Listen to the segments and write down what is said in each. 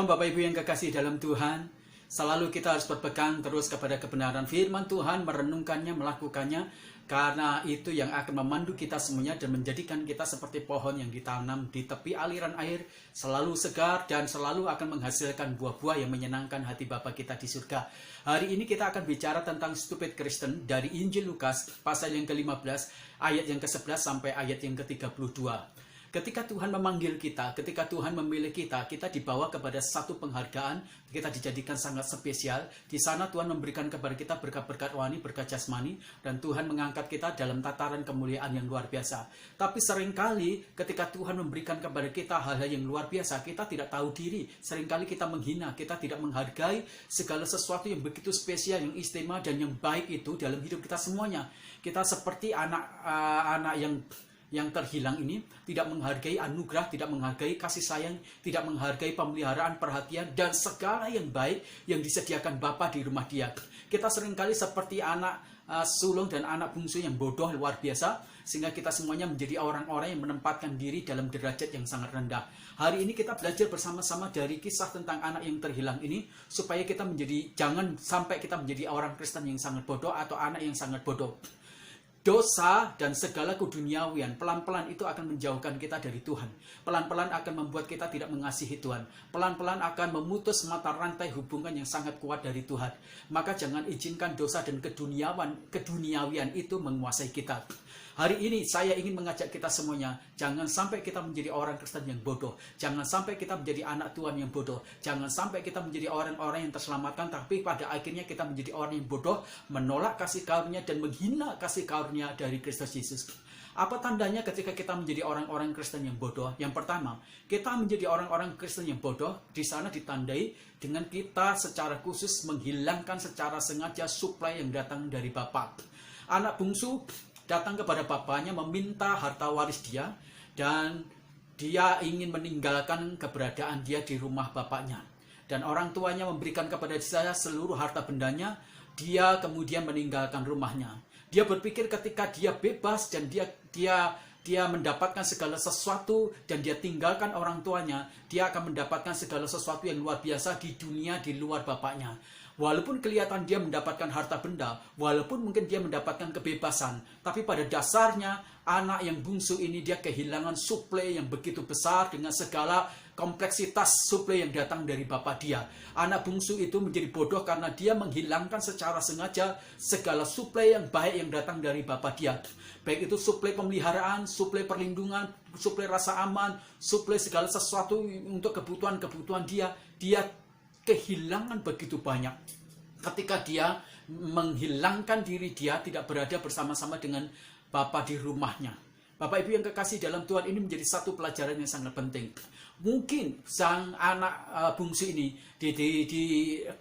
Shalom Bapak Ibu yang kekasih dalam Tuhan. Selalu kita harus berpegang terus kepada kebenaran firman Tuhan, merenungkannya, melakukannya. Karena itu yang akan memandu kita semuanya dan menjadikan kita seperti pohon yang ditanam di tepi aliran air. Selalu segar dan selalu akan menghasilkan buah-buah yang menyenangkan hati Bapa kita di surga. Hari ini kita akan bicara tentang stupid Kristen dari Injil Lukas pasal yang ke-15 ayat yang ke-11 sampai ayat yang ke-32. Ketika Tuhan memanggil kita, ketika Tuhan memilih kita, kita dibawa kepada satu penghargaan, kita dijadikan sangat spesial. Di sana Tuhan memberikan kepada kita berkat-berkat rohani, berkat jasmani, dan Tuhan mengangkat kita dalam tataran kemuliaan yang luar biasa. Tapi seringkali ketika Tuhan memberikan kepada kita hal-hal yang luar biasa, kita tidak tahu diri. Seringkali kita menghina, kita tidak menghargai segala sesuatu yang begitu spesial, yang istimewa, dan yang baik itu dalam hidup kita semuanya. Kita seperti anak-anak yang terhilang ini, tidak menghargai anugerah, tidak menghargai kasih sayang, tidak menghargai pemeliharaan, perhatian, dan segala yang baik yang disediakan Bapa di rumah dia. Kita seringkali seperti anak sulung dan anak bungsu yang bodoh luar biasa, sehingga kita semuanya menjadi orang-orang yang menempatkan diri dalam derajat yang sangat rendah. Hari ini kita belajar bersama-sama dari kisah tentang anak yang terhilang ini, supaya kita jangan sampai kita menjadi orang Kristen yang sangat bodoh atau anak yang sangat bodoh. Dosa dan segala keduniawian pelan-pelan itu akan menjauhkan kita dari Tuhan. Pelan-pelan akan membuat kita tidak mengasihi Tuhan. Pelan-pelan akan memutus mata rantai hubungan yang sangat kuat dari Tuhan. Maka jangan izinkan dosa dan keduniawian itu menguasai kita. Hari ini saya ingin mengajak kita semuanya, jangan sampai kita menjadi orang Kristen yang bodoh. Jangan sampai kita menjadi anak Tuhan yang bodoh. Jangan sampai kita menjadi orang-orang yang terselamatkan, tapi pada akhirnya kita menjadi orang yang bodoh, menolak kasih karunia dan menghina kasih karunia dari Kristus Yesus. Apa tandanya ketika kita menjadi orang-orang Kristen yang bodoh? Yang pertama, kita menjadi orang-orang Kristen yang bodoh, di sana ditandai dengan kita secara khusus menghilangkan secara sengaja suplai yang datang dari Bapa. Anak bungsu datang kepada bapaknya meminta harta waris dia, dan dia ingin meninggalkan keberadaan dia di rumah bapaknya. Dan orang tuanya memberikan kepada saya seluruh harta bendanya, dia kemudian meninggalkan rumahnya. Dia berpikir ketika dia bebas dan dia mendapatkan segala sesuatu dan dia tinggalkan orang tuanya, dia akan mendapatkan segala sesuatu yang luar biasa di dunia di luar bapaknya. Walaupun kelihatan dia mendapatkan harta benda, walaupun mungkin dia mendapatkan kebebasan, tapi pada dasarnya anak yang bungsu ini dia kehilangan suplai yang begitu besar dengan segala kompleksitas suplai yang datang dari bapa dia. Anak bungsu itu menjadi bodoh karena dia menghilangkan secara sengaja segala suplai yang baik yang datang dari bapa dia. Baik itu suplai pemeliharaan, suplai perlindungan, suplai rasa aman, suplai segala sesuatu untuk kebutuhan-kebutuhan dia kehilangan begitu banyak. Ketika dia menghilangkan diri, dia tidak berada bersama-sama dengan Bapa di rumahnya. Bapak Ibu yang kekasih dalam Tuhan, ini menjadi satu pelajaran yang sangat penting. Mungkin sang anak bungsu ini di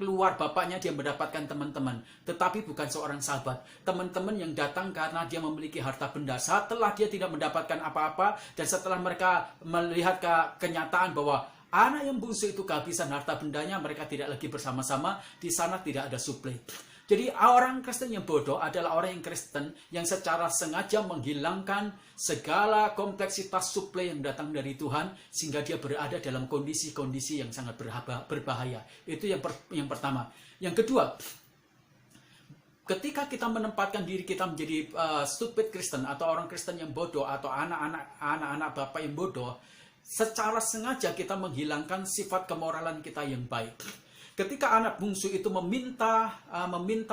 keluar bapaknya dia mendapatkan teman-teman, tetapi bukan seorang sahabat. Teman-teman yang datang karena dia memiliki harta benda. Setelah dia tidak mendapatkan apa-apa dan setelah mereka melihat kenyataan bahwa anak yang bungsu itu kehabisan harta bendanya, mereka tidak lagi bersama-sama, di sana tidak ada suplai. Jadi orang Kristen yang bodoh adalah orang yang Kristen yang secara sengaja menghilangkan segala kompleksitas suplai yang datang dari Tuhan, sehingga dia berada dalam kondisi-kondisi yang sangat berbahaya. Itu yang pertama. Yang kedua, ketika kita menempatkan diri kita menjadi stupid Kristen atau orang Kristen yang bodoh atau anak-anak Bapak yang bodoh, secara sengaja kita menghilangkan sifat kemoralan kita yang baik. Ketika anak bungsu itu meminta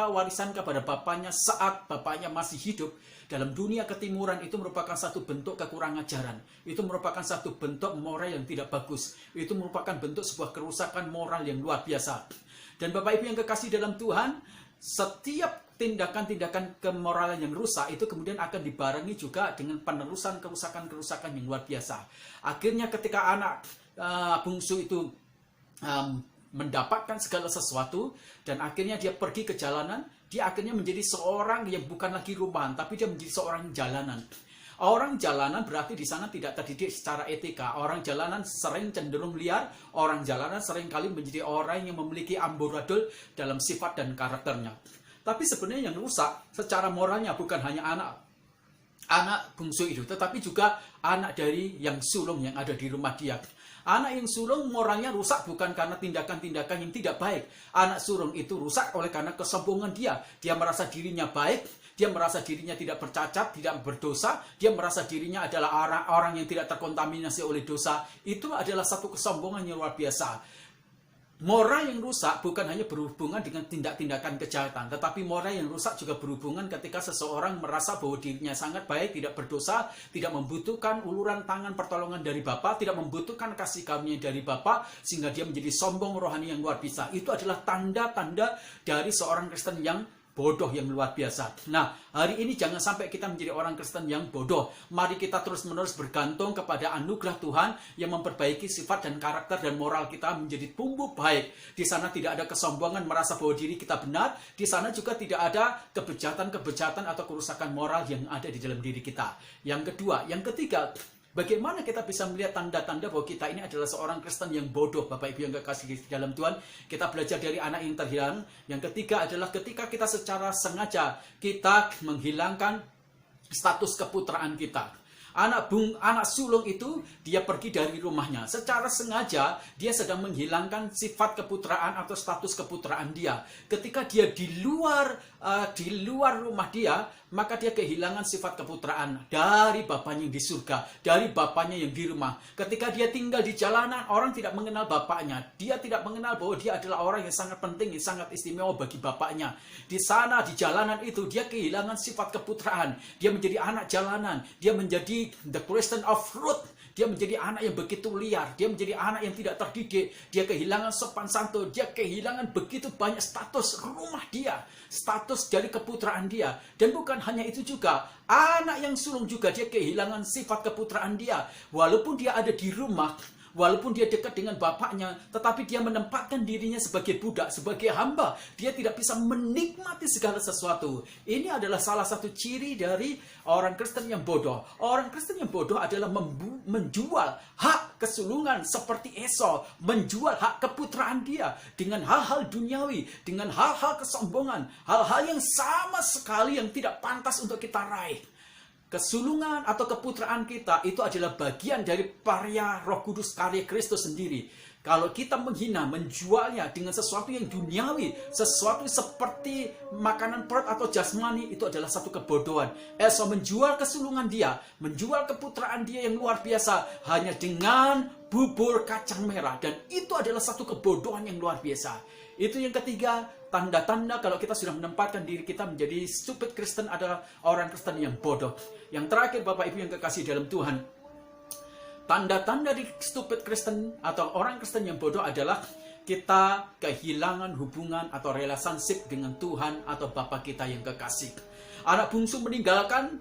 warisan kepada bapaknya saat bapaknya masih hidup, dalam dunia ketimuran itu merupakan satu bentuk kekurangan ajaran. Itu merupakan satu bentuk moral yang tidak bagus. Itu merupakan bentuk sebuah kerusakan moral yang luar biasa. Dan Bapak Ibu yang kekasih dalam Tuhan, setiap tindakan-tindakan kemoralan yang rusak itu kemudian akan dibarengi juga dengan penerusan kerusakan-kerusakan yang luar biasa. Akhirnya ketika anak bungsu itu mendapatkan segala sesuatu dan akhirnya dia pergi ke jalanan, dia akhirnya menjadi seorang yang bukan lagi rumahan, tapi dia menjadi seorang jalanan. Orang jalanan berarti di sana tidak terdidik secara etika. Orang jalanan sering cenderung liar. Orang jalanan sering kali menjadi orang yang memiliki amburadul dalam sifat dan karakternya. Tapi sebenarnya yang rusak secara moralnya bukan hanya anak anak bungsu itu, tetapi juga anak dari yang sulung yang ada di rumah dia. Anak yang sulung moralnya rusak bukan karena tindakan-tindakan yang tidak baik. Anak sulung itu rusak oleh karena kesombongan dia. Dia merasa dirinya baik, dia merasa dirinya tidak bercacat, tidak berdosa, dia merasa dirinya adalah orang yang tidak terkontaminasi oleh dosa. Itu adalah satu kesombongan yang luar biasa. Moral yang rusak bukan hanya berhubungan dengan tindak-tindakan kejahatan, tetapi moral yang rusak juga berhubungan ketika seseorang merasa bahwa dirinya sangat baik, tidak berdosa, tidak membutuhkan uluran tangan pertolongan dari Bapa, tidak membutuhkan kasih karunia dari Bapa, sehingga dia menjadi sombong rohani yang luar biasa. Itu adalah tanda-tanda dari seorang Kristen yang bodoh yang luar biasa. Nah, hari ini jangan sampai kita menjadi orang Kristen yang bodoh. Mari kita terus-menerus bergantung kepada anugerah Tuhan yang memperbaiki sifat dan karakter dan moral kita menjadi tumbuh baik. Di sana tidak ada kesombongan merasa bahwa diri kita benar. Di sana juga tidak ada kebejatan-kebejatan atau kerusakan moral yang ada di dalam diri kita. Yang kedua, yang ketiga, bagaimana kita bisa melihat tanda-tanda bahwa kita ini adalah seorang Kristen yang bodoh, Bapak Ibu yang kekasih di dalam Tuhan? Kita belajar dari anak yang terhilang. Yang ketiga adalah ketika kita secara sengaja kita menghilangkan status keputraan kita. Anak sulung itu dia pergi dari rumahnya. Secara sengaja dia sedang menghilangkan sifat keputraan atau status keputraan dia. Ketika dia di luar rumah dia, maka dia kehilangan sifat keputraan dari bapaknya yang di surga, dari bapaknya yang di rumah. Ketika dia tinggal di jalanan, orang tidak mengenal bapaknya. Dia tidak mengenal bahwa dia adalah orang yang sangat penting, yang sangat istimewa bagi bapaknya. Di sana, di jalanan itu, dia kehilangan sifat keputraan. Dia menjadi anak jalanan. Dia menjadi the Christian of road. Dia menjadi anak yang begitu liar. Dia menjadi anak yang tidak terdidik. Dia kehilangan sopan santun. Dia kehilangan begitu banyak status rumah dia. Status dari keputraan dia. Dan bukan hanya itu juga. Anak yang sulung juga dia kehilangan sifat keputraan dia. Walaupun dia ada di rumah, walaupun dia dekat dengan bapaknya, tetapi dia menempatkan dirinya sebagai budak, sebagai hamba. Dia tidak bisa menikmati segala sesuatu. Ini adalah salah satu ciri dari orang Kristen yang bodoh. Orang Kristen yang bodoh adalah menjual hak kesulungan seperti Esau, menjual hak keputraan dia dengan hal-hal duniawi, dengan hal-hal kesombongan, hal-hal yang sama sekali yang tidak pantas untuk kita raih. Kesulungan atau keputraan kita itu adalah bagian dari karya Roh Kudus, karya Kristus sendiri. Kalau kita menghina, menjualnya dengan sesuatu yang duniawi, sesuatu seperti makanan perut atau jasmani, itu adalah satu kebodohan. Esau menjual kesulungan dia, menjual keputraan dia yang luar biasa hanya dengan bubur kacang merah. Dan itu adalah satu kebodohan yang luar biasa. Itu yang ketiga, tanda-tanda kalau kita sudah menempatkan diri kita menjadi stupid Kristen adalah orang Kristen yang bodoh. Yang terakhir, Bapak Ibu yang kekasih dalam Tuhan, tanda-tanda di stupid Kristen atau orang Kristen yang bodoh adalah kita kehilangan hubungan atau relationship dengan Tuhan atau Bapa kita yang kekasih. Anak bungsu meninggalkan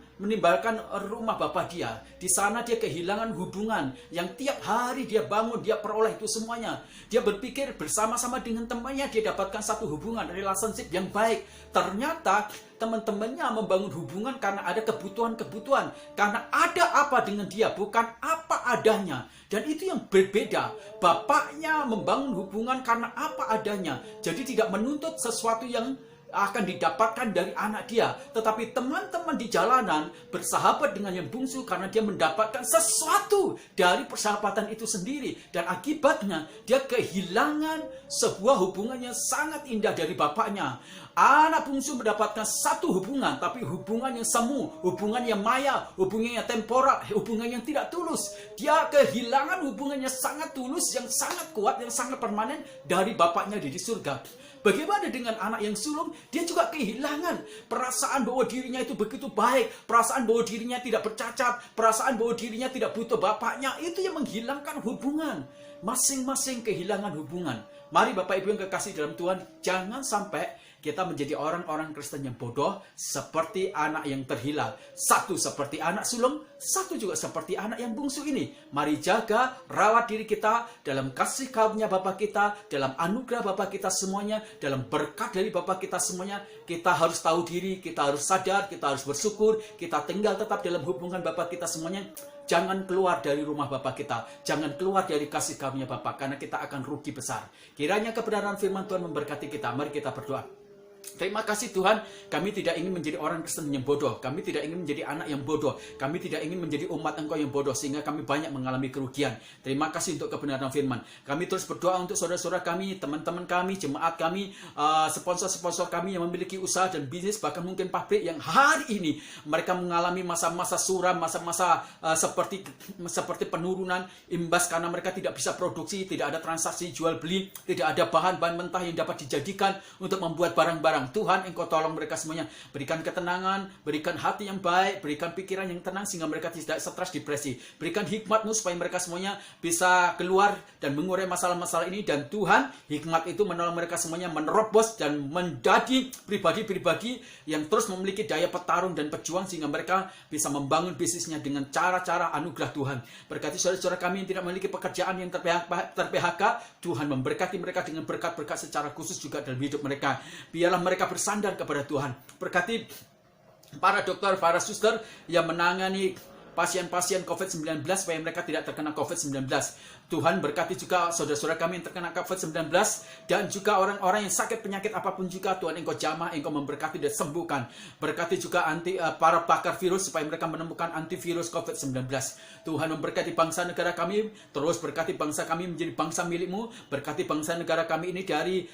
rumah bapak dia. Di sana dia kehilangan hubungan yang tiap hari dia bangun, dia peroleh itu semuanya. Dia berpikir bersama-sama dengan temannya dia dapatkan satu hubungan, relationship yang baik. Ternyata teman-temannya membangun hubungan karena ada kebutuhan-kebutuhan. Karena ada apa dengan dia, bukan apa adanya. Dan itu yang berbeda. Bapaknya membangun hubungan karena apa adanya. Jadi tidak menuntut sesuatu yang akan didapatkan dari anak dia. Tetapi teman-teman di jalanan bersahabat dengan yang bungsu karena dia mendapatkan sesuatu dari persahabatan itu sendiri. Dan akibatnya dia kehilangan sebuah hubungan yang sangat indah dari bapaknya. Anak bungsu mendapatkan satu hubungan, tapi hubungan yang semu, hubungan yang maya, hubungan yang temporal, hubungan yang tidak tulus. Dia kehilangan hubungan yang sangat tulus, yang sangat kuat, yang sangat permanen dari bapaknya di surga. Bagaimana dengan anak yang sulung? Dia juga kehilangan perasaan bahwa dirinya itu begitu baik, perasaan bahwa dirinya tidak bercacat, perasaan bahwa dirinya tidak butuh bapaknya. Itu yang menghilangkan hubungan. Masing-masing kehilangan hubungan. Mari Bapak Ibu yang kekasih dalam Tuhan, jangan sampai kita menjadi orang-orang Kristen yang bodoh seperti anak yang terhilang. Satu seperti anak sulung, satu juga seperti anak yang bungsu ini. Mari jaga, rawat diri kita dalam kasih karunia Bapa kita, dalam anugerah Bapa kita semuanya, dalam berkat dari Bapa kita semuanya. Kita harus tahu diri, kita harus sadar, kita harus bersyukur, kita tinggal tetap dalam hubungan Bapa kita semuanya. Jangan keluar dari rumah Bapa kita. Jangan keluar dari kasih karunia Bapa, karena kita akan rugi besar. Kiranya kebenaran firman Tuhan memberkati kita. Mari kita berdoa. Terima kasih Tuhan, kami tidak ingin menjadi orang Kristen yang bodoh. Kami tidak ingin menjadi anak yang bodoh. Kami tidak ingin menjadi umat Engkau yang bodoh, sehingga kami banyak mengalami kerugian. Terima kasih untuk kebenaran firman. Kami terus berdoa untuk saudara-saudara kami, teman-teman kami, jemaat kami, sponsor-sponsor kami yang memiliki usaha dan bisnis, bahkan mungkin pabrik yang hari ini mereka mengalami masa-masa suram, masa-masa seperti penurunan imbas karena mereka tidak bisa produksi, tidak ada transaksi jual beli, tidak ada bahan-bahan mentah yang dapat dijadikan untuk membuat barang-barang. Tuhan, Engkau tolong mereka semuanya. Berikan ketenangan, berikan hati yang baik, berikan pikiran yang tenang sehingga mereka tidak stres, depresi. Berikan hikmat-Mu supaya mereka semuanya bisa keluar dan mengurai masalah-masalah ini. Dan Tuhan, hikmat itu menolong mereka semuanya menerobos dan menjadi pribadi-pribadi yang terus memiliki daya petarung dan pejuang sehingga mereka bisa membangun bisnisnya dengan cara-cara anugerah Tuhan. Berkati saudara-saudara kami yang tidak memiliki pekerjaan yang ter-PHK, Tuhan memberkati mereka dengan berkat-berkat secara khusus juga dalam hidup mereka. Biarlah mereka bersandar kepada Tuhan. Berkati para dokter, para suster yang menangani pasien-pasien COVID-19 supaya mereka tidak terkena COVID-19. Tuhan berkati juga saudara-saudara kami yang terkena COVID-19 dan juga orang-orang yang sakit penyakit apapun juga. Tuhan, Engkau jamah, Engkau memberkati dan sembuhkan. Berkati juga para pakar virus supaya mereka menemukan antivirus COVID-19. Tuhan memberkati bangsa negara kami, terus berkati bangsa kami menjadi bangsa milik-Mu. Berkati bangsa negara kami ini dari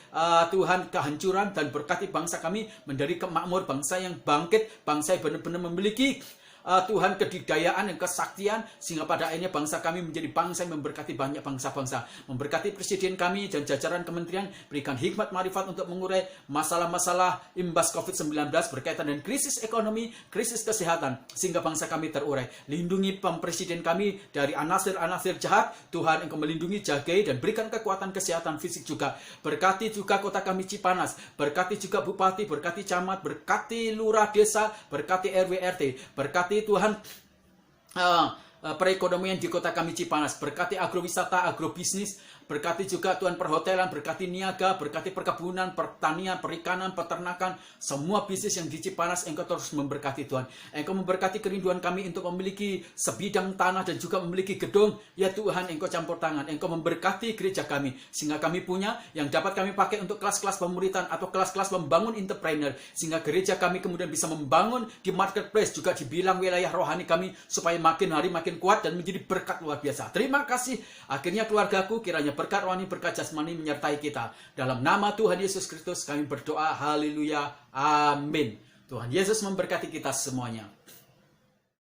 Tuhan kehancuran, dan berkati bangsa kami menjadi kemakmur, bangsa yang bangkit, bangsa yang benar-benar memiliki Tuhan kedikdayaan dan kesaktian sehingga pada akhirnya bangsa kami menjadi bangsa yang memberkati banyak bangsa-bangsa. Memberkati presiden kami dan jajaran kementerian, berikan hikmat marifat untuk mengurai masalah-masalah imbas COVID-19 berkaitan dengan krisis ekonomi, krisis kesehatan sehingga bangsa kami terurai. Lindungi presiden kami dari anasir-anasir jahat. Tuhan, Engkau melindungi, jagai dan berikan kekuatan kesehatan fisik juga. Berkati juga kota kami Cipanas, berkati juga bupati, berkati camat, berkati lurah desa, berkati RW RT, berkati Tuhan perekonomian di kota kami Cipanas, berkati agrowisata, agrobisnis, berkati juga Tuhan perhotelan, berkati niaga, berkati perkebunan, pertanian, perikanan, peternakan, semua bisnis yang di Cipanas Engkau terus memberkati Tuhan. Engkau memberkati kerinduan kami untuk memiliki sebidang tanah dan juga memiliki gedung. Ya Tuhan, Engkau campur tangan, Engkau memberkati gereja kami sehingga kami punya yang dapat kami pakai untuk kelas-kelas pemuritan atau kelas-kelas membangun entrepreneur, sehingga gereja kami kemudian bisa membangun di marketplace juga dibilang wilayah rohani kami supaya makin hari makin kuat dan menjadi berkat luar biasa. Terima kasih. Akhirnya keluargaku kiranya berkat rohani, berkat jasmani menyertai kita. Dalam nama Tuhan Yesus Kristus kami berdoa. Haleluya. Amin. Tuhan Yesus memberkati kita semuanya.